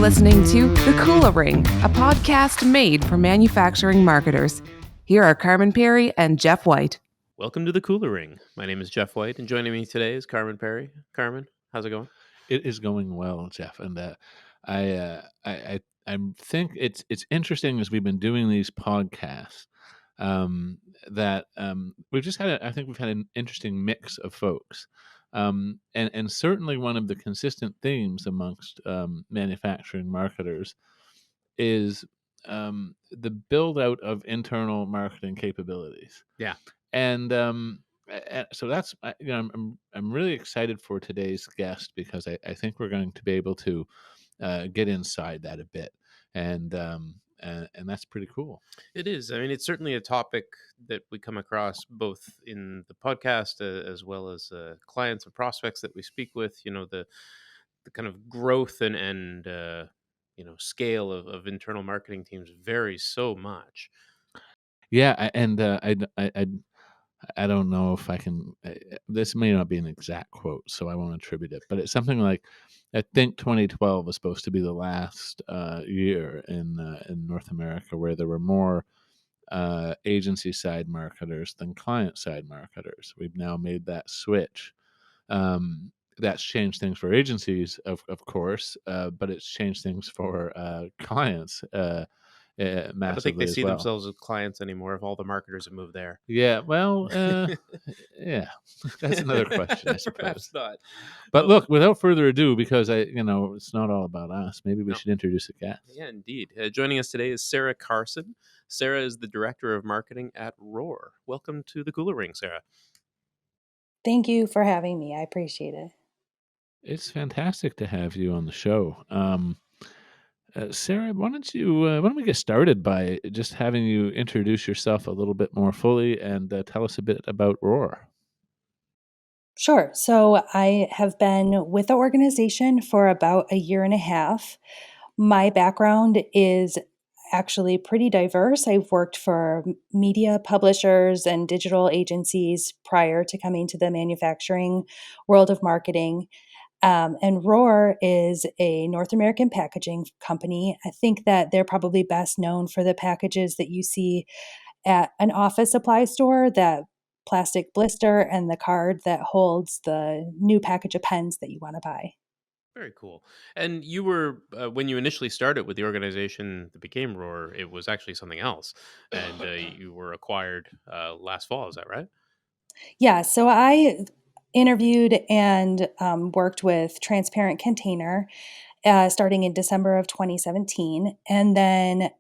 listening to The Cooler Ring, a podcast made for manufacturing marketers. Here are Carmen Perry and Jeff White. Welcome to The Cooler Ring. My name is Jeff White, and joining me today is Carmen Perry. Carmen, how's it going? It is going well, Jeff, and I think it's interesting as we've been doing these podcasts that we've just had I think we've had an interesting mix of folks, and certainly one of the consistent themes amongst manufacturing marketers is the build out of internal marketing capabilities. Yeah. And so that's I'm really excited for today's guest because I think we're going to be able to get inside that a bit, and that's pretty cool. It is. I mean, it's certainly a topic that we come across both in the podcast as well as clients and prospects that we speak with. You know, the kind of growth and scale of internal marketing teams varies so much. Yeah, I don't know if I can. This may not be an exact quote, so I won't attribute it. But it's something like, I think 2012 was supposed to be the last year in North America where there were more agency side marketers than client side marketers. We've now made that switch. That's changed things for agencies, of course, but it's changed things for clients. Massively I don't think they see as well. themselves as clients anymore if all the marketers have moved there. Yeah, well, yeah, that's another question, I suppose. Perhaps not. But look, without further ado, because it's not all about us. Maybe we should introduce a guest. Yeah, indeed. Joining us today is Sarah Carson. Sarah is the Director of Marketing at Rohrer. Welcome to the Cooler Ring, Sarah. Thank you for having me. I appreciate it. It's fantastic to have you on the show. Sarah, why don't we get started by just having you introduce yourself a little bit more fully and tell us a bit about Rohrer? Sure. So I have been with the organization for about a year and a half. My background is actually pretty diverse. I've worked for media publishers and digital agencies prior to coming to the manufacturing world of marketing. And Rohrer is a North American packaging company. I think that they're probably best known for the packages that you see at an office supply store, that plastic blister and the card that holds the new package of pens that you want to buy. Very cool. And you were, when you initially started with the organization that became Rohrer, it was actually something else. And you were acquired last fall. Is that right? Yeah, so I interviewed and worked with Transparent Container starting in December of 2017. And then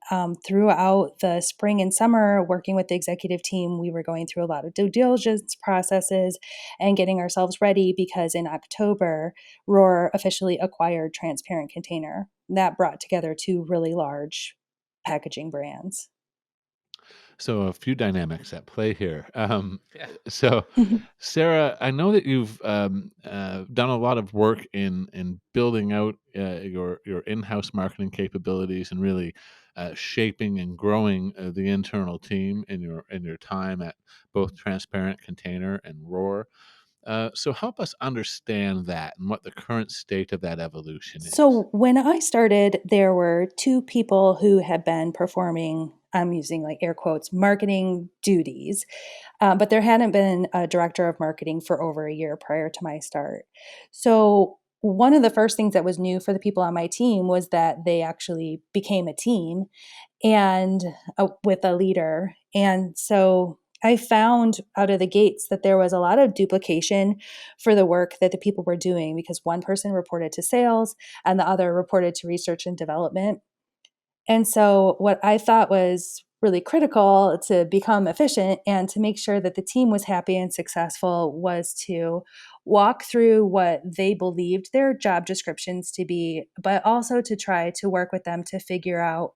throughout the spring and summer, working with the executive team, we were going through a lot of due diligence processes and getting ourselves ready because in October, Rohrer officially acquired Transparent Container. That brought together two really large packaging brands. So a few dynamics at play here. So, Sarah, I know that you've done a lot of work in building out your in-house marketing capabilities and really shaping and growing the internal team in your time at both Transparent Container and Roar. So help us understand that and what the current state of that evolution is. So when I started, there were two people who had been performing, I'm using like air quotes, marketing duties, but there hadn't been a director of marketing for over a year prior to my start. So one of the first things that was new for the people on my team was that they actually became a team and with a leader. And so I found out of the gates that there was a lot of duplication for the work that the people were doing because one person reported to sales and the other reported to research and development. And so what I thought was really critical to become efficient and to make sure that the team was happy and successful was to walk through what they believed their job descriptions to be, but also to try to work with them to figure out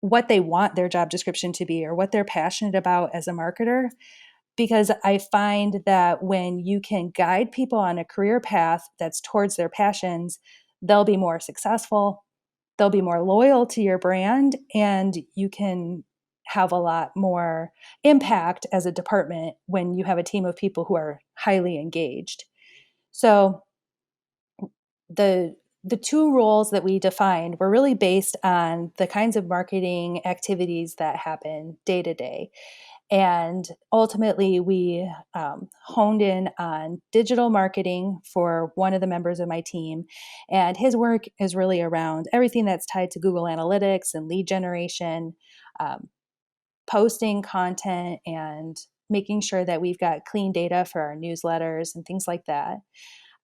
what they want their job description to be or what they're passionate about as a marketer. Because I find that when you can guide people on a career path that's towards their passions, they'll be more successful, they'll be more loyal to your brand, and you can have a lot more impact as a department when you have a team of people who are highly engaged. So the the two roles that we defined were really based on the kinds of marketing activities that happen day to day. And ultimately, we honed in on digital marketing for one of the members of my team. And his work is really around everything that's tied to Google Analytics and lead generation, um, posting content, and making sure that we've got clean data for our newsletters and things like that.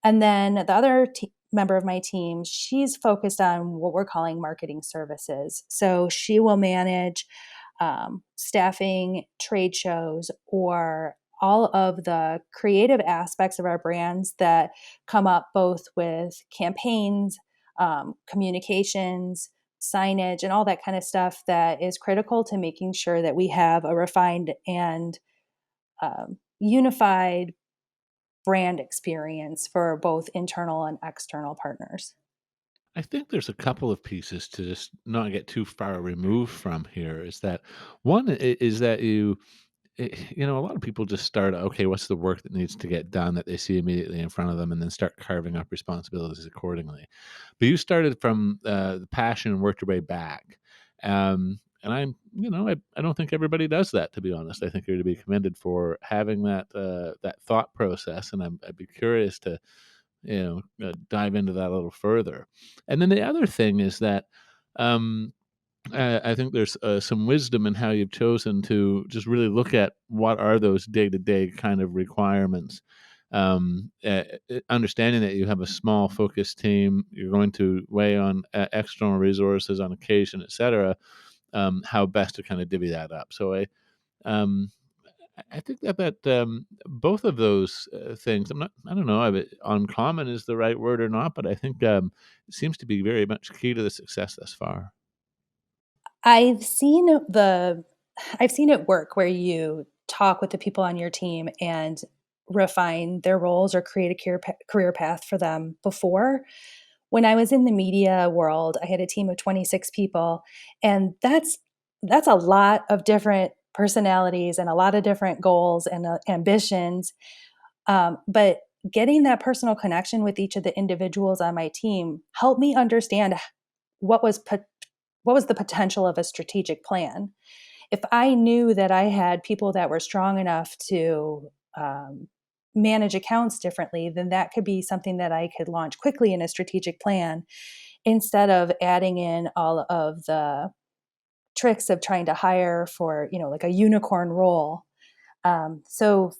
And then the other member of my team, she's focused on what we're calling marketing services. So she will manage staffing, trade shows, or all of the creative aspects of our brands that come up both with campaigns, communications, signage, and all that kind of stuff that is critical to making sure that we have a refined and unified brand experience for both internal and external partners. I think there's a couple of pieces to just not get too far removed from here. Is that one is that a lot of people just start, okay, what's the work that needs to get done that they see immediately in front of them, and then start carving up responsibilities accordingly. But you started from the passion and worked your way back. And I don't think everybody does that, to be honest. I think you're to be commended for having that thought process, and I'd be curious to dive into that a little further. And then the other thing is that I think there's some wisdom in how you've chosen to just really look at what are those day-to-day kind of requirements. Understanding that you have a small focused team, you're going to weigh on external resources on occasion, et cetera, how best to kind of divvy that up. So um, I think that both of those things, I don't know if uncommon is the right word or not, but I think it seems to be very much key to the success thus far. I've seen the I've seen it work where you talk with the people on your team and refine their roles or create a career path for them before. When I was in the media world, I had a team of 26 people, and that's a lot of different personalities and a lot of different goals and ambitions. But getting that personal connection with each of the individuals on my team helped me understand what was what was the potential of a strategic plan. If I knew that I had people that were strong enough to manage accounts differently, then that could be something that I could launch quickly in a strategic plan instead of adding in all of the tricks of trying to hire for, like a unicorn role. So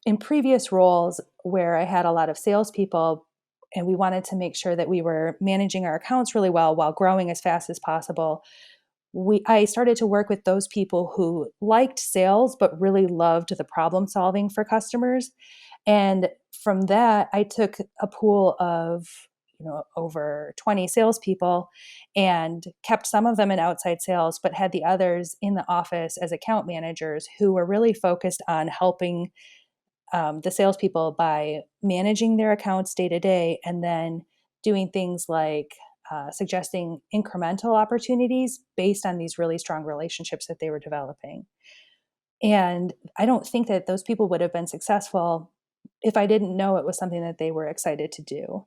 in previous roles where I had a lot of salespeople and we wanted to make sure that we were managing our accounts really well while growing as fast as possible, I started to work with those people who liked sales but really loved the problem solving for customers. And from that, I took a pool of over 20 salespeople and kept some of them in outside sales, but had the others in the office as account managers who were really focused on helping the salespeople by managing their accounts day to day, and then doing things like suggesting incremental opportunities based on these really strong relationships that they were developing. And I don't think that those people would have been successful if I didn't know it was something that they were excited to do.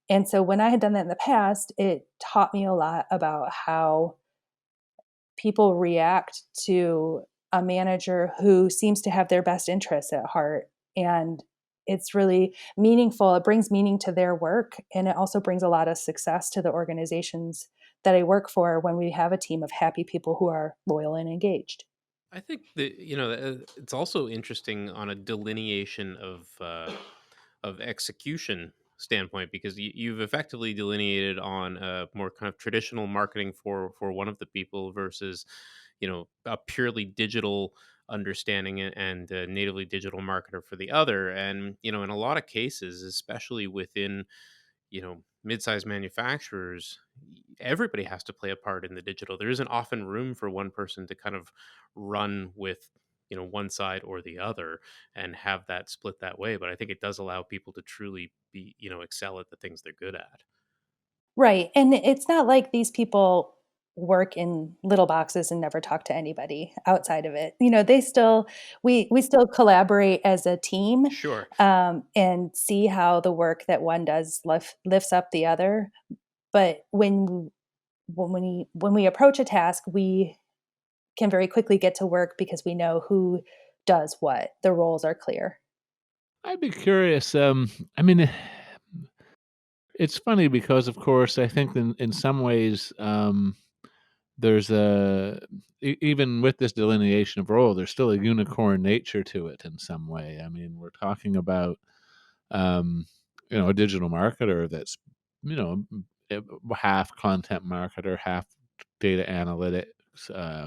And so when I had done that in the past, it taught me a lot about how people react to a manager who seems to have their best interests at heart. And it's really meaningful. It brings meaning to their work. And it also brings a lot of success to the organizations that I work for when we have a team of happy people who are loyal and engaged. I think that it's also interesting on a delineation of execution standpoint, because you've effectively delineated on a more kind of traditional marketing for one of the people versus a purely digital understanding and a natively digital marketer for the other. And in a lot of cases, especially within mid-sized manufacturers, everybody has to play a part in the digital. There isn't often room for one person to kind of run with one side or the other and have that split that way. But I think it does allow people to truly be excel at the things they're good at. Right. And it's not like these people work in little boxes and never talk to anybody outside of it. They still we still collaborate as a team, Sure. and see how the work that one does lifts up the other. But when we approach a task, we can very quickly get to work because we know who does what. The roles are clear. I'd be curious. I mean, it's funny because, of course, I think in some ways, there's even with this delineation of role, there's still a unicorn nature to it in some way. I mean, we're talking about, um, a digital marketer that's, you know, half content marketer, half data analytics,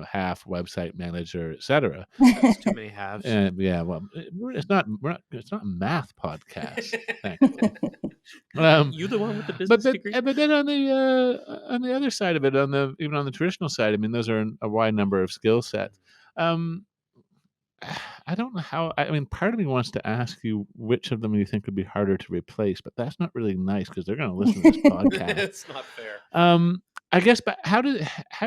half website manager, etc. That's too many halves. And yeah, well, it's not a math podcast, thankfully. You the one with the But business then, degree? but then on the other side of it, even on the traditional side, I mean, those are a wide number of skill sets. Um, I don't know how. I mean, part of me wants to ask you which of them you think would be harder to replace, but that's not really nice because they're going to listen to this podcast. It's not fair. I guess, but how do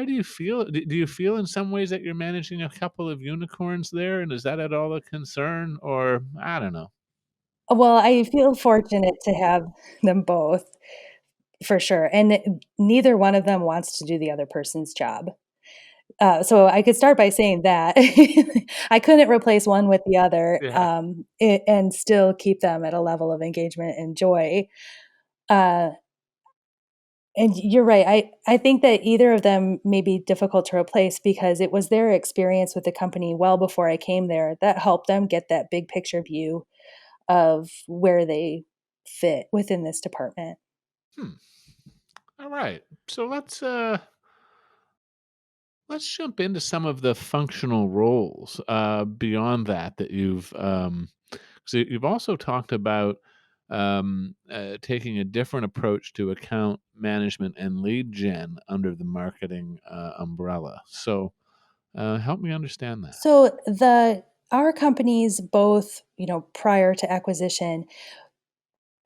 you feel? Do you feel in some ways that you're managing a couple of unicorns there, and is that at all a concern, or I don't know? Well, I feel fortunate to have them both for sure. And neither one of them wants to do the other person's job. So I could start by saying that I couldn't replace one with the other, Yeah. and still keep them at a level of engagement and joy. Uh, and you're right. I think that either of them may be difficult to replace because it was their experience with the company well before I came there that helped them get that big picture view of where they fit within this department. All right. So let's jump into some of the functional roles beyond that you've so you've also talked about taking a different approach to account management and lead gen under the marketing umbrella. So help me understand that. So our companies both, prior to acquisition,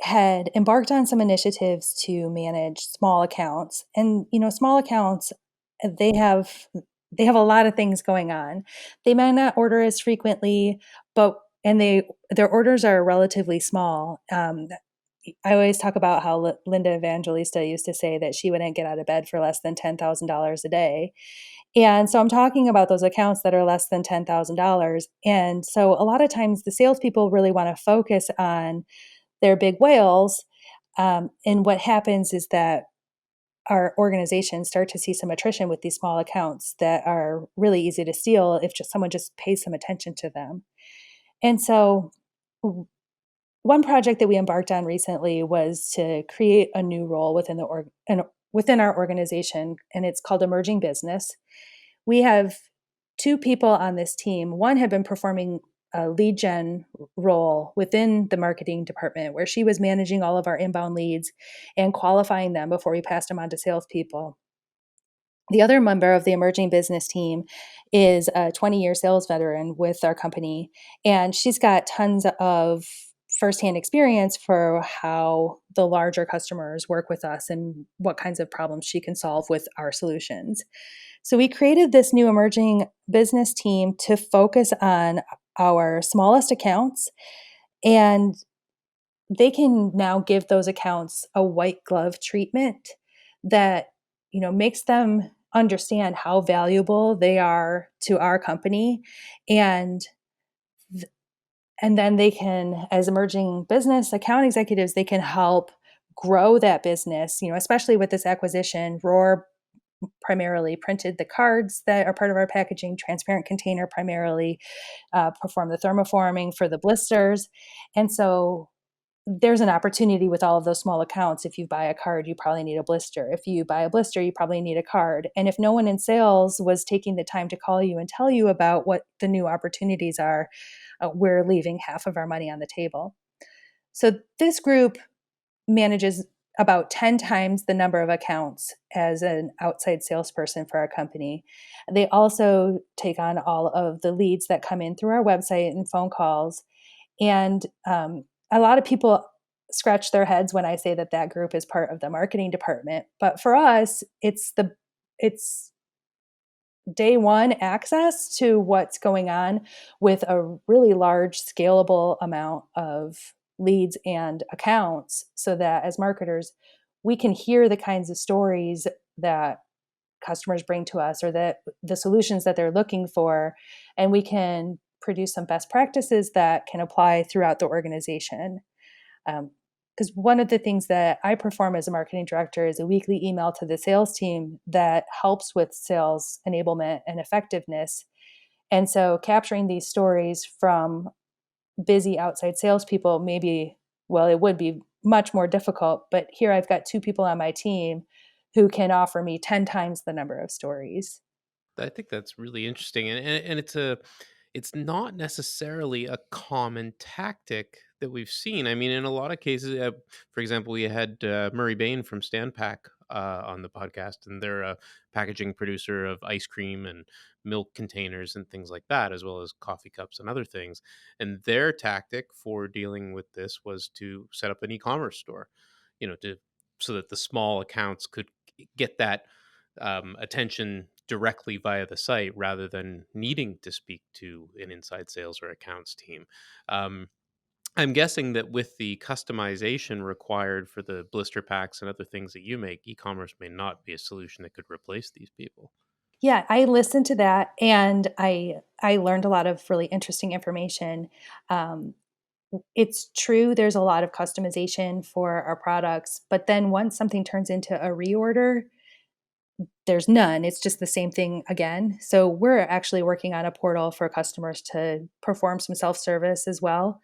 had embarked on some initiatives to manage small accounts. And small accounts, they have they have a lot of things going on. They might not order as frequently, but and their orders are relatively small. I always talk about how Linda Evangelista used to say that she wouldn't get out of bed for less than $10,000 a day. And so I'm talking about those accounts that are less than $10,000. And so a lot of times the salespeople really want to focus on their big whales. And what happens is that our organizations start to see some attrition with these small accounts that are really easy to steal if someone just pays some attention to them. And so one project that we embarked on recently was to create a new role within our organization, and it's called Emerging Business. We have two people on this team. One had been performing a lead gen role within the marketing department where she was managing all of our inbound leads and qualifying them before we passed them on to salespeople. The other member of the emerging business team is a 20-year sales veteran with our company, and she's got tons of firsthand experience for how the larger customers work with us and what kinds of problems she can solve with our solutions. So we created this new emerging business team to focus on our smallest accounts, and they can now give those accounts a white glove treatment that makes them understand how valuable they are to our company, and and then they can, as emerging business account executives, they can help grow that business, especially with this acquisition. Rohrer primarily printed the cards that are part of our packaging. Transparent Container primarily performed the thermoforming for the blisters. And so there's an opportunity with all of those small accounts. If you buy a card, you probably need a blister. If you buy a blister, you probably need a card. And if no one in sales was taking the time to call you and tell you about what the new opportunities are, we're leaving half of our money on the table. So this group manages about 10 times the number of accounts as an outside salesperson for our company. They also take on all of the leads that come in through our website and phone calls. And a lot of people scratch their heads when I say that group is part of the marketing department. But for us, it's the it's day one access to what's going on with a really large scalable amount of leads and accounts, so that as marketers we can hear the kinds of stories that customers bring to us, or that the solutions that they're looking for, and we can produce some best practices that can apply throughout the organization. Because one of the things that I perform as a marketing director is a weekly email to the sales team that helps with sales enablement and effectiveness. And so capturing these stories from busy outside salespeople, maybe, well, it would be much more difficult, but here I've got two people on my team who can offer me 10 times the number of stories. I think that's really interesting, and it's not necessarily a common tactic that we've seen. I mean, in a lot of cases, for example, we had Murray Bain from Standpack on the podcast, and they're a packaging producer of ice cream and milk containers and things like that, as well as coffee cups and other things. And their tactic for dealing with this was to set up an e-commerce store, to so that the small accounts could get that attention directly via the site rather than needing to speak to an inside sales or accounts team. Um, I'm guessing that with the customization required for the blister packs and other things that you make, e-commerce may not be a solution that could replace these people. Yeah, I listened to that, and I learned a lot of really interesting information. Um, it's true, there's a lot of customization for our products, but then once something turns into a reorder, there's none. It's just the same thing again. So we're actually working on a portal for customers to perform some self-service as well.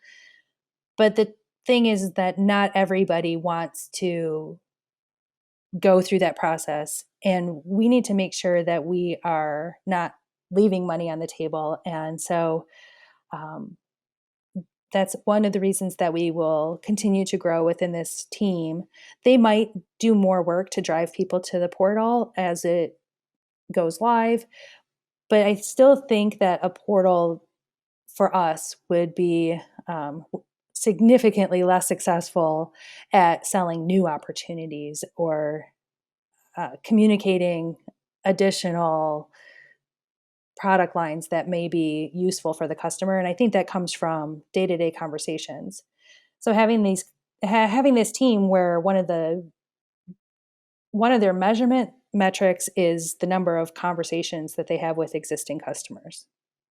But the thing is that not everybody wants to go through that process. And we need to make sure that we are not leaving money on the table. And so um, that's one of the reasons that we will continue to grow within this team. They might do more work to drive people to the portal as it goes live, but I still think that a portal for us would be significantly less successful at selling new opportunities or communicating additional product lines that may be useful for the customer. And I think that comes from day-to-day conversations. So having this team where one of their measurement metrics is the number of conversations that they have with existing customers.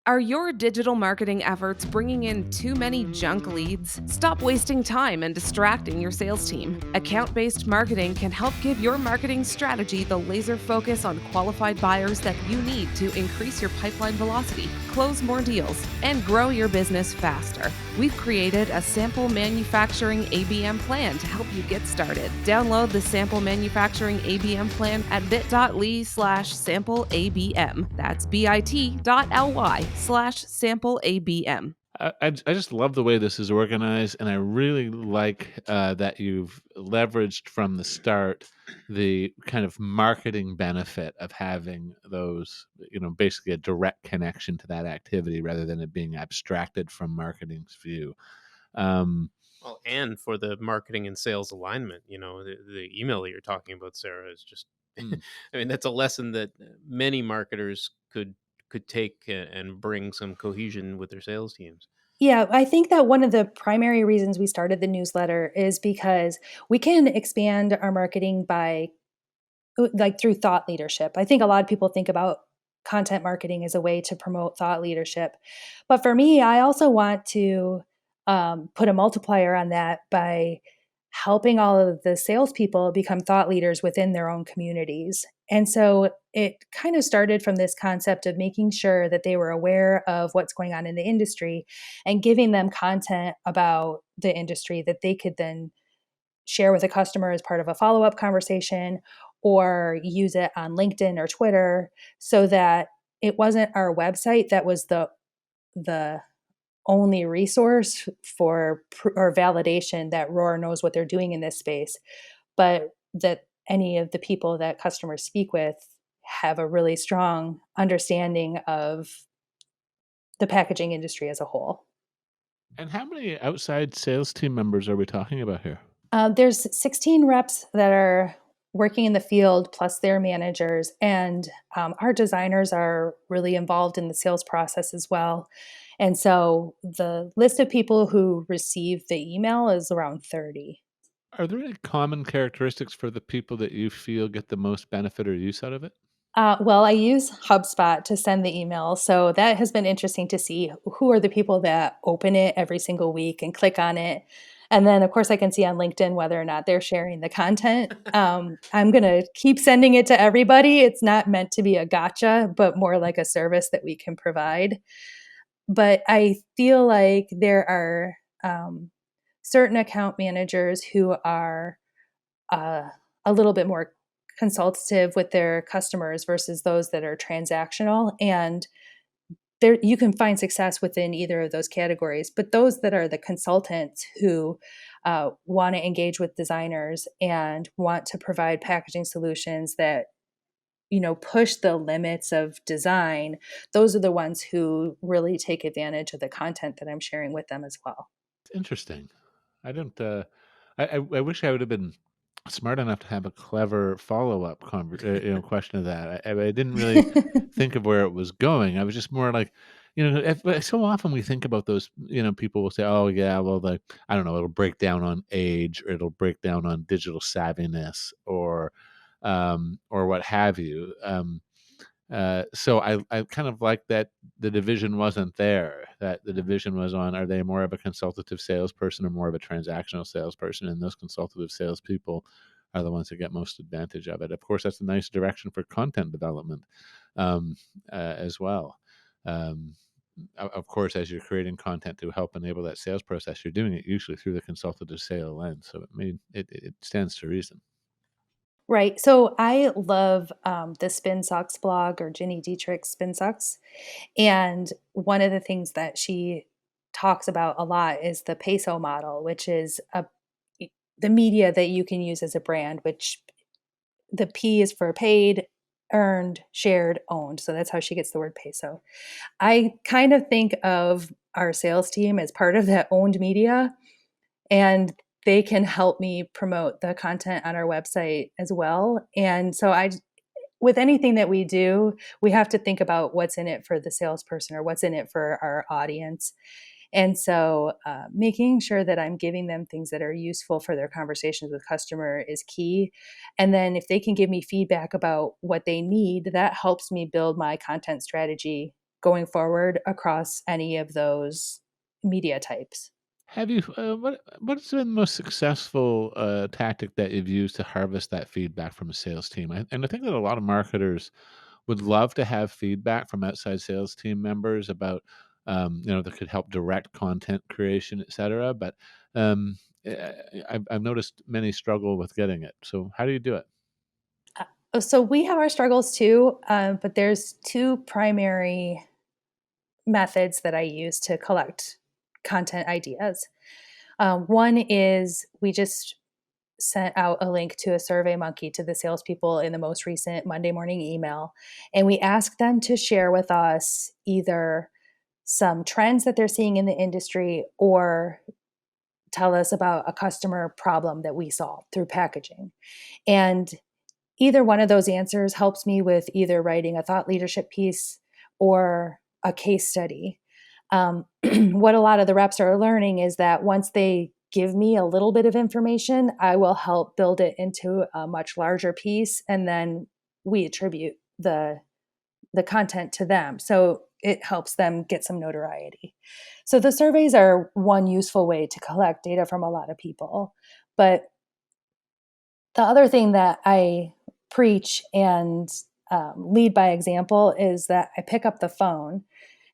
Are your digital marketing efforts bringing in too many junk leads? Stop wasting time and distracting your sales team. Account-based marketing can help give your marketing strategy the laser focus on qualified buyers that you need to increase your pipeline velocity, close more deals, and grow your business faster. We've created a sample manufacturing ABM plan to help you get started. Download the sample manufacturing ABM plan at bit.ly/sampleabm. That's bit.ly/sampleabm. I just love the way this is organized, and I really like that you've leveraged from the start the kind of marketing benefit of having those, basically a direct connection to that activity rather than it being abstracted from marketing's view. Well, and for the marketing and sales alignment, the email that you're talking about, Sarah, is just, I mean, that's a lesson that many marketers could take and bring some cohesion with their sales teams. Yeah, I think that one of the primary reasons we started the newsletter is because we can expand our marketing by through thought leadership. I think a lot of people think about content marketing as a way to promote thought leadership. But for me, I also want to put a multiplier on that by helping all of the salespeople become thought leaders within their own communities. And so it kind of started from this concept of making sure that they were aware of what's going on in the industry and giving them content about the industry that they could then share with a customer as part of a follow-up conversation or use it on LinkedIn or Twitter, so that it wasn't our website that was the only resource for or validation that Rohrer knows what they're doing in this space, but that any of the people that customers speak with have a really strong understanding of the packaging industry as a whole. And how many outside sales team members are we talking about here? There's 16 reps that are working in the field plus their managers. And our designers are really involved in the sales process as well. And so the list of people who receive the email is around 30. Are there any common characteristics for the people that you feel get the most benefit or use out of it? Well, I use HubSpot to send the email. So that has been interesting to see who are the people that open it every single week and click on it. And then, of course, I can see on LinkedIn whether or not they're sharing the content. I'm going to keep sending it to everybody. It's not meant to be a gotcha, but more like a service that we can provide. But I feel like there are certain account managers who are uh, a little bit more consultative with their customers versus those that are transactional. And there, you can find success within either of those categories. But those that are the consultants who want to engage with designers and want to provide packaging solutions that push the limits of design, those are the ones who really take advantage of the content that I'm sharing with them as well. It's interesting. I don't. I wish I would have been smart enough to have a clever follow-up question to that. I didn't really think of where it was going. I was just more like, so often we think about those, people will say, oh yeah, well, I don't know, it'll break down on age, or it'll break down on digital savviness, or what have you. So I kind of like that the division wasn't there, that the division was on, are they more of a consultative salesperson or more of a transactional salesperson? And those consultative salespeople are the ones that get most advantage of it. Of course, that's a nice direction for content development as well. Of course, as you're creating content to help enable that sales process, you're doing it usually through the consultative sale lens. So it stands to reason. Right. So I love the Spin Sucks blog, or Ginny Dietrich's Spin Sucks. And one of the things that she talks about a lot is the peso model, which is the media that you can use as a brand, which the P is for paid, earned, shared, owned. So that's how she gets the word peso. I kind of think of our sales team as part of that owned media, and they can help me promote the content on our website as well. And so with anything that we do, we have to think about what's in it for the salesperson or what's in it for our audience. And so making sure that I'm giving them things that are useful for their conversations with customer is key. And then if they can give me feedback about what they need, that helps me build my content strategy going forward across any of those media types. Have you what's been the most successful tactic that you've used to harvest that feedback from a sales team? And I think that a lot of marketers would love to have feedback from outside sales team members about that could help direct content creation, et cetera. But I've noticed many struggle with getting it. So how do you do it? So we have our struggles too, but there's two primary methods that I use to collect content ideas. One is we just sent out a link to a Survey Monkey to the salespeople in the most recent Monday morning email. And we asked them to share with us either some trends that they're seeing in the industry or tell us about a customer problem that we solved through packaging. And either one of those answers helps me with either writing a thought leadership piece or a case study. What a lot of the reps are learning is that once they give me a little bit of information, I will help build it into a much larger piece, and then we attribute the content to them. So it helps them get some notoriety. So the surveys are one useful way to collect data from a lot of people. But the other thing that I preach and lead by example is that I pick up the phone.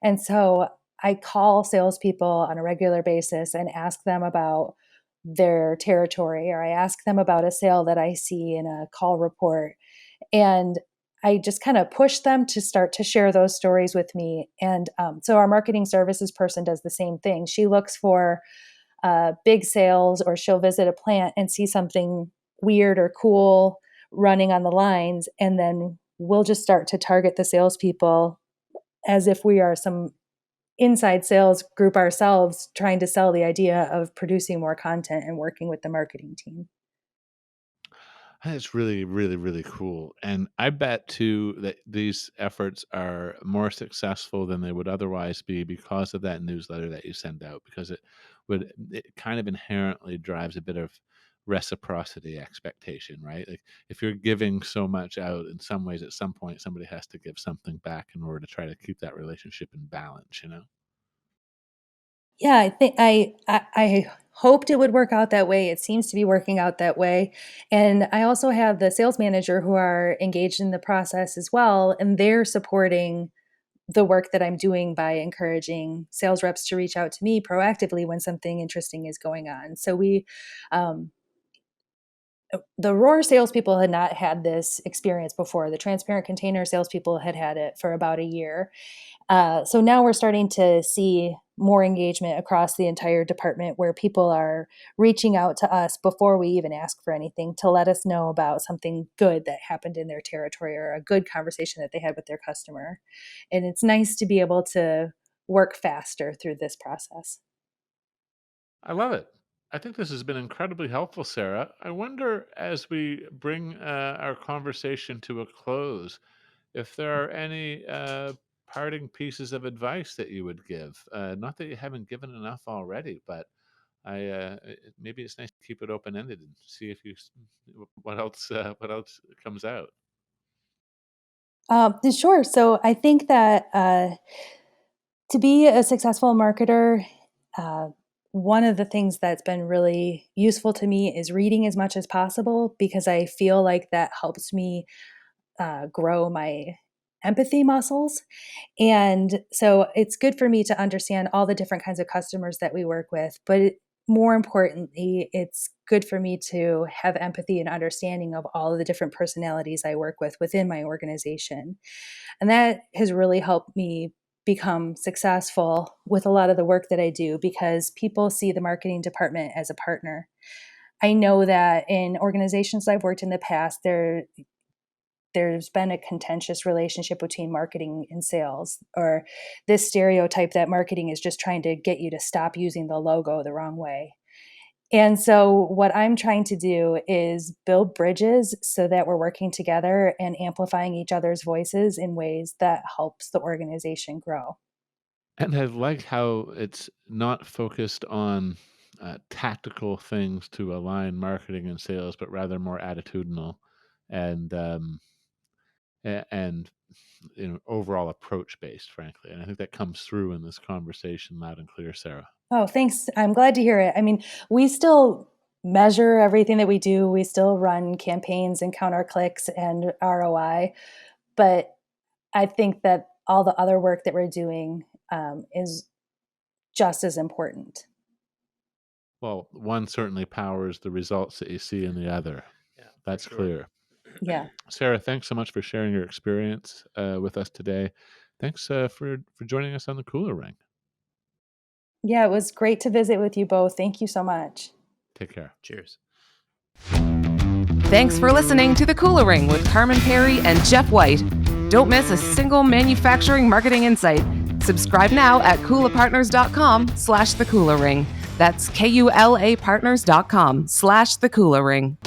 And so I call salespeople on a regular basis and ask them about their territory, or I ask them about a sale that I see in a call report. And I just kind of push them to start to share those stories with me. And so our marketing services person does the same thing. She looks for big sales, or she'll visit a plant and see something weird or cool running on the lines. And then we'll just start to target the salespeople as if we are some inside sales group ourselves, trying to sell the idea of producing more content and working with the marketing team. I think it's really, really, really cool. And I bet too that these efforts are more successful than they would otherwise be because of that newsletter that you send out, because it kind of inherently drives a bit of reciprocity expectation, right? Like if you're giving so much out, in some ways, at some point, somebody has to give something back in order to try to keep that relationship in balance, you know? Yeah, I think I hoped it would work out that way. It seems to be working out that way. And I also have the sales manager who are engaged in the process as well, and they're supporting the work that I'm doing by encouraging sales reps to reach out to me proactively when something interesting is going on. So um, the Rohrer salespeople had not had this experience before. The transparent container salespeople had had it for about a year. So now we're starting to see more engagement across the entire department where people are reaching out to us before we even ask for anything to let us know about something good that happened in their territory or a good conversation that they had with their customer. And it's nice to be able to work faster through this process. I love it. I think this has been incredibly helpful, Sarah. I wonder, as we bring our conversation to a close, if there are any parting pieces of advice that you would give. Not that you haven't given enough already, but maybe it's nice to keep it open ended and see if what else comes out. Sure. So I think that to be a successful marketer, uh, one of the things that's been really useful to me is reading as much as possible because I feel like that helps me grow my empathy muscles. And so it's good for me to understand all the different kinds of customers that we work with. More importantly, it's good for me to have empathy and understanding of all of the different personalities I work with within my organization. And that has really helped me become successful with a lot of the work that I do because people see the marketing department as a partner. I know that in organizations I've worked in the past, there's been a contentious relationship between marketing and sales, or this stereotype that marketing is just trying to get you to stop using the logo the wrong way. And so, what I'm trying to do is build bridges so that we're working together and amplifying each other's voices in ways that helps the organization grow. And I like how it's not focused on tactical things to align marketing and sales, but rather more attitudinal and and overall approach based, frankly. And I think that comes through in this conversation loud and clear, Sarah. Oh, thanks. I'm glad to hear it. I mean, we still measure everything that we do. We still run campaigns and count our clicks and ROI. But I think that all the other work that we're doing is just as important. Well, one certainly powers the results that you see in the other. Yeah, That's for sure. clear. Yeah. Sarah, thanks so much for sharing your experience with us today. Thanks for joining us on the Cooler Ring. Yeah, it was great to visit with you both. Thank you so much. Take care. Cheers. Thanks for listening to The Cooler Ring with Carmen Perry and Jeff White. Don't miss a single manufacturing marketing insight. Subscribe now at KulaPartners.com/The Cooler Ring. That's KULAPartners.com/The Cooler Ring.